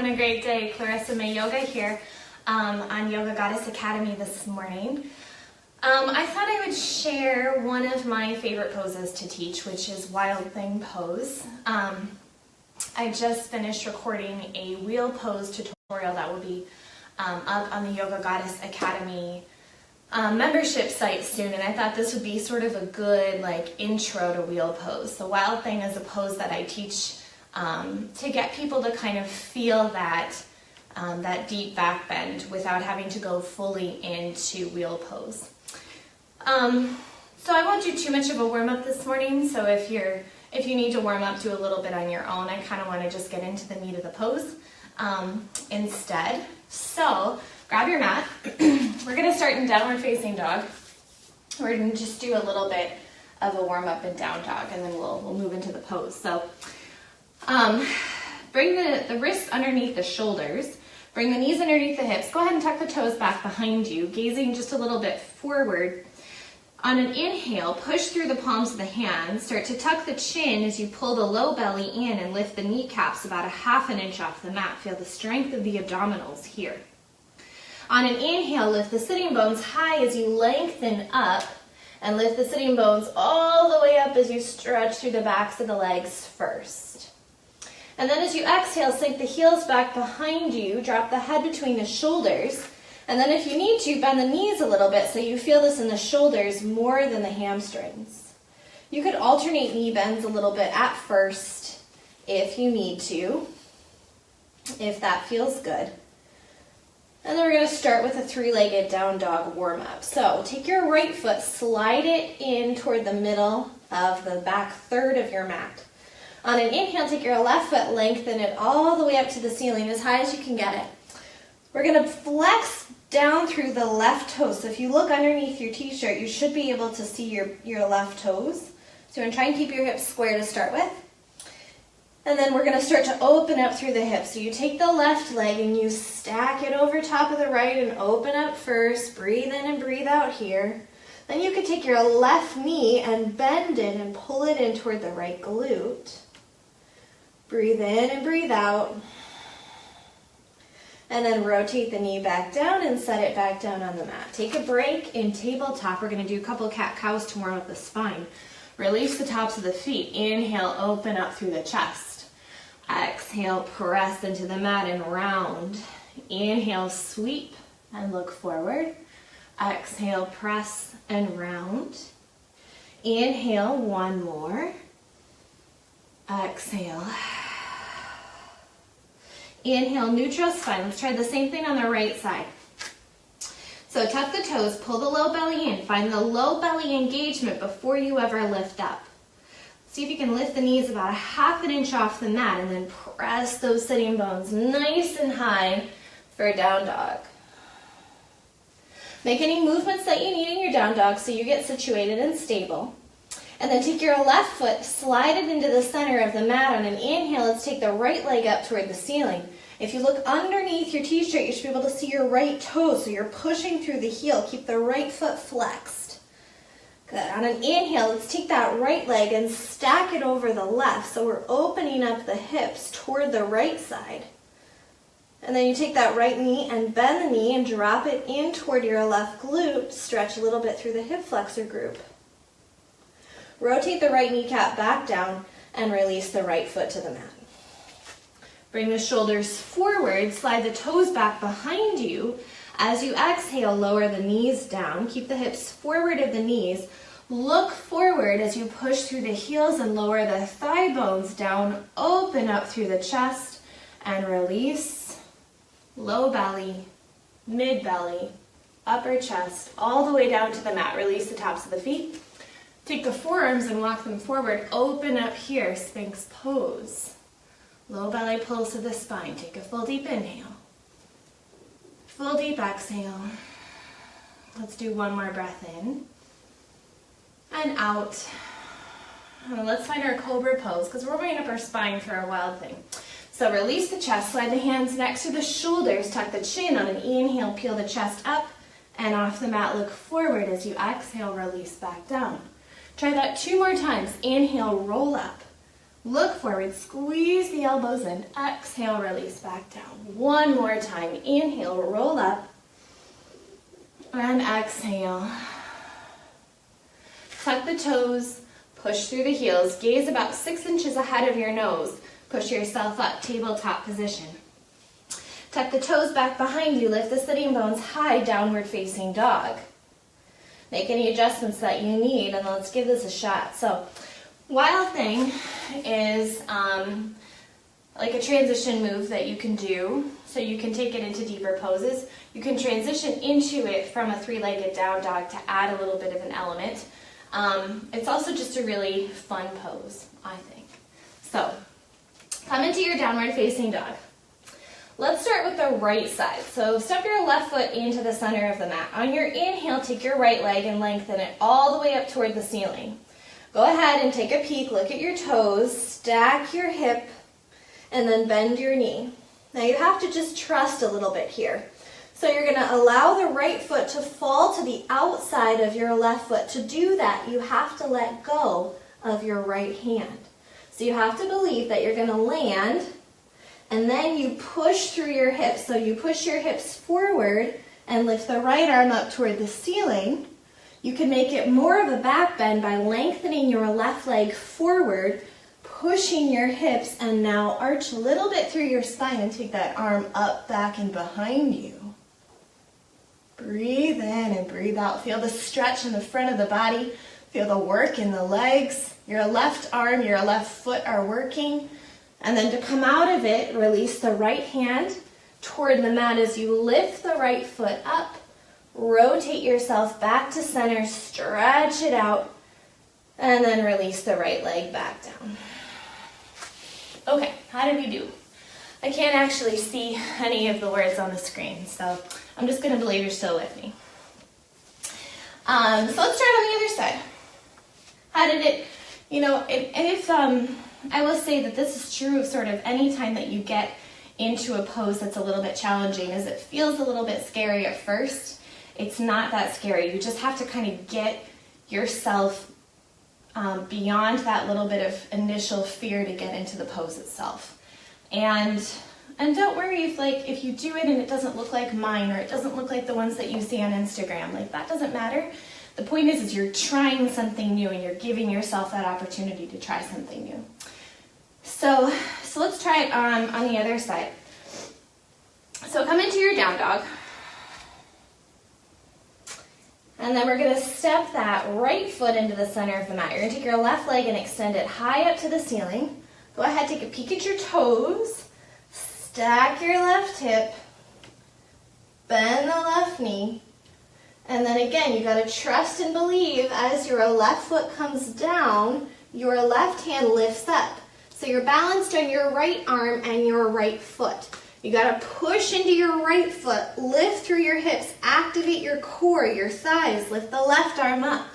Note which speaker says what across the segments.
Speaker 1: having a great day. Clarissa Mae Yoga here on Yoga Goddess Academy this morning. I thought I would share one of my favorite poses to teach, which is Wild Thing pose. I just finished recording a wheel pose tutorial that will be up on the Yoga Goddess Academy membership site soon, and I thought this would be sort of a good intro to wheel pose. The Wild Thing is a pose that I teach to get people to kind of feel that deep back bend without having to go fully into wheel pose. So I won't do too much of a warm-up this morning, so if you need to warm up, do a little bit on your own. I kind of want to just get into the meat of the pose instead. So grab your mat. We're going to start in downward facing dog. We're going to just do a little bit of a warm-up in down dog, and then we'll move into the pose. So bring the wrists underneath the shoulders. Bring the knees underneath the hips. Go ahead and tuck the toes back behind you, gazing just a little bit forward. On an inhale, push through the palms of the hands. Start to tuck the chin as you pull the low belly in and lift the kneecaps about 1/2 inch off the mat. Feel the strength of the abdominals here. On an inhale, lift the sitting bones high as you lengthen up, and lift the sitting bones all the way up as you stretch through the backs of the legs first. And then as you exhale, sink the heels back behind you, drop the head between the shoulders, and then if you need to, bend the knees a little bit so you feel this in the shoulders more than the hamstrings. You could alternate knee bends a little bit at first if you need to, if that feels good. And then we're going to start with a 3-legged down dog warm-up. So take your right foot, slide it in toward the middle of the back third of your mat. On an inhale, take your left foot, lengthen it all the way up to the ceiling, as high as you can get it. We're going to flex down through the left toes. So if you look underneath your t-shirt, you should be able to see your left toes. So you're going to try and keep your hips square to start with. And then we're going to start to open up through the hips. So you take the left leg and you stack it over top of the right and open up first. Breathe in and breathe out here. Then you could take your left knee and bend it and pull it in toward the right glute. Breathe in and breathe out. And then rotate the knee back down and set it back down on the mat. Take a break in tabletop. We're going to do a couple cat-cows to warm up the spine. Release the tops of the feet. Inhale, open up through the chest. Exhale, press into the mat and round. Inhale, sweep and look forward. Exhale, press and round. Inhale, one more. Exhale. Inhale, neutral spine. Let's try the same thing on the right side. So tuck the toes, pull the low belly in. Find the low belly engagement before you ever lift up. See if you can lift the knees about 1/2 inch off the mat, and then press those sitting bones nice and high for down dog. Make any movements that you need in your down dog so you get situated and stable. And then take your left foot, slide it into the center of the mat. On an inhale, let's take the right leg up toward the ceiling. If you look underneath your t-shirt, you should be able to see your right toe, so you're pushing through the heel. Keep the right foot flexed. Good. On an inhale, let's take that right leg and stack it over the left, so we're opening up the hips toward the right side. And then you take that right knee and bend the knee and drop it in toward your left glute. Stretch a little bit through the hip flexor group. Rotate the right kneecap back down and release the right foot to the mat. Bring the shoulders forward, slide the toes back behind you. As you exhale, lower the knees down. Keep the hips forward of the knees. Look forward as you push through the heels and lower the thigh bones down. Open up through the chest and release. Low belly, mid belly, upper chest, all the way down to the mat. Release the tops of the feet. Take the forearms and walk them forward. Open up here, Sphinx pose. Low belly pulls to the spine. Take a full deep inhale. Full deep exhale. Let's do one more breath in. And out. And let's find our cobra pose because we're warming up our spine for our Wild Thing. So release the chest, slide the hands next to the shoulders, tuck the chin. On an inhale, peel the chest up and off the mat. Look forward as you exhale, release back down. Try that 2 more times. Inhale, roll up. Look forward, squeeze the elbows in. Exhale, release back down. One more time. Inhale, roll up. And exhale. Tuck the toes, push through the heels. Gaze about 6 inches ahead of your nose. Push yourself up, tabletop position. Tuck the toes back behind you. Lift the sitting bones high, downward facing dog. Make any adjustments that you need, and let's give this a shot. So, Wild Thing is like a transition move that you can do, so you can take it into deeper poses. You can transition into it from a 3-legged down dog to add a little bit of an element. It's also just a really fun pose, I think. So, come into your downward facing dog. Let's start with the right side. So step your left foot into the center of the mat. On your inhale, take your right leg and lengthen it all the way up toward the ceiling. Go ahead and take a peek, look at your toes, stack your hip, and then bend your knee. Now you have to just trust a little bit here. So you're going to allow the right foot to fall to the outside of your left foot. To do that, you have to let go of your right hand. So you have to believe that you're going to land, and then you push through your hips. So you push your hips forward and lift the right arm up toward the ceiling. You can make it more of a back bend by lengthening your left leg forward, pushing your hips, and now arch a little bit through your spine and take that arm up, back, and behind you. Breathe in and breathe out. Feel the stretch in the front of the body. Feel the work in the legs. Your left arm, your left foot are working. And then to come out of it, release the right hand toward the mat as you lift the right foot up. Rotate yourself back to center, stretch it out, and then release the right leg back down. Okay, how did we do? I can't actually see any of the words on the screen, so I'm just going to believe you're still with me. So let's start on the other side. How did it, I will say that this is true of sort of any time that you get into a pose that's a little bit challenging, is it feels a little bit scary at first. It's not that scary. You just have to kind of get yourself beyond that little bit of initial fear to get into the pose itself. And don't worry if you do it and it doesn't look like mine, or it doesn't look like the ones that you see on Instagram. Like, that doesn't matter. The point is you're trying something new and you're giving yourself that opportunity to try something new. So let's try it on the other side. So come into your down dog. And then we're going to step that right foot into the center of the mat. You're going to take your left leg and extend it high up to the ceiling. Go ahead, take a peek at your toes. Stack your left hip. Bend the left knee. And then again, you got to trust and believe as your left foot comes down, your left hand lifts up. So you're balanced on your right arm and your right foot. You got to push into your right foot, lift through your hips, activate your core, your thighs, lift the left arm up.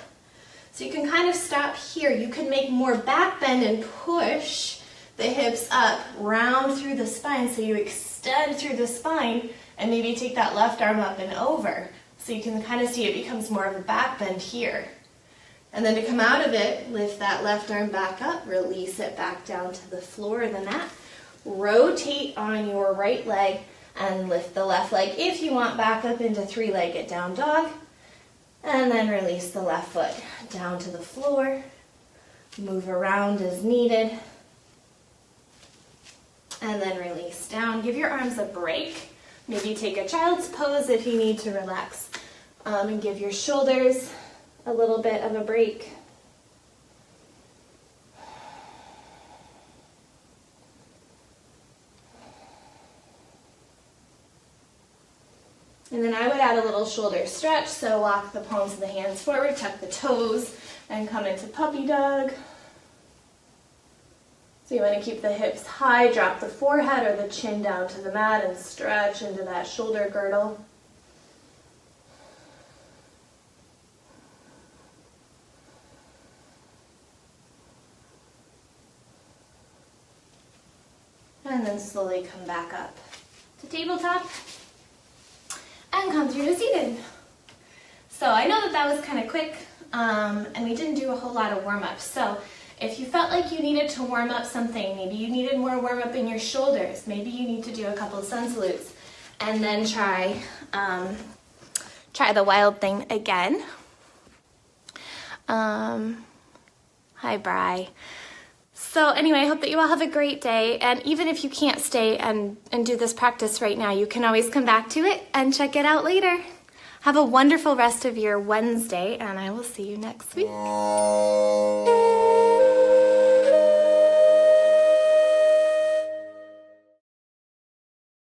Speaker 1: So you can kind of stop here. You can make more back bend and push the hips up, round through the spine, so you extend through the spine and maybe take that left arm up and over. So you can kind of see it becomes more of a back bend here. And then to come out of it, lift that left arm back up, release it back down to the floor of the mat. Rotate on your right leg and lift the left leg if you want back up into 3-legged down dog. And then release the left foot down to the floor. Move around as needed. And then release down. Give your arms a break. Maybe take a child's pose if you need to relax. And give your shoulders a little bit of a break. And then I would add a little shoulder stretch, so walk the palms of the hands forward, tuck the toes, and come into puppy dog. So you want to keep the hips high, drop the forehead or the chin down to the mat, and stretch into that shoulder girdle. And then slowly come back up to tabletop. And come through to seated. So I know that was kind of quick, and we didn't do a whole lot of warm-ups. So If you felt like you needed to warm up something, maybe you needed more warm up in your shoulders, maybe you need to do a couple of sun salutes, and then try the wild thing again. Hi, Bri. So anyway, I hope that you all have a great day, and even if you can't stay and do this practice right now, you can always come back to it and check it out later. Have a wonderful rest of your Wednesday, and I will see you next week.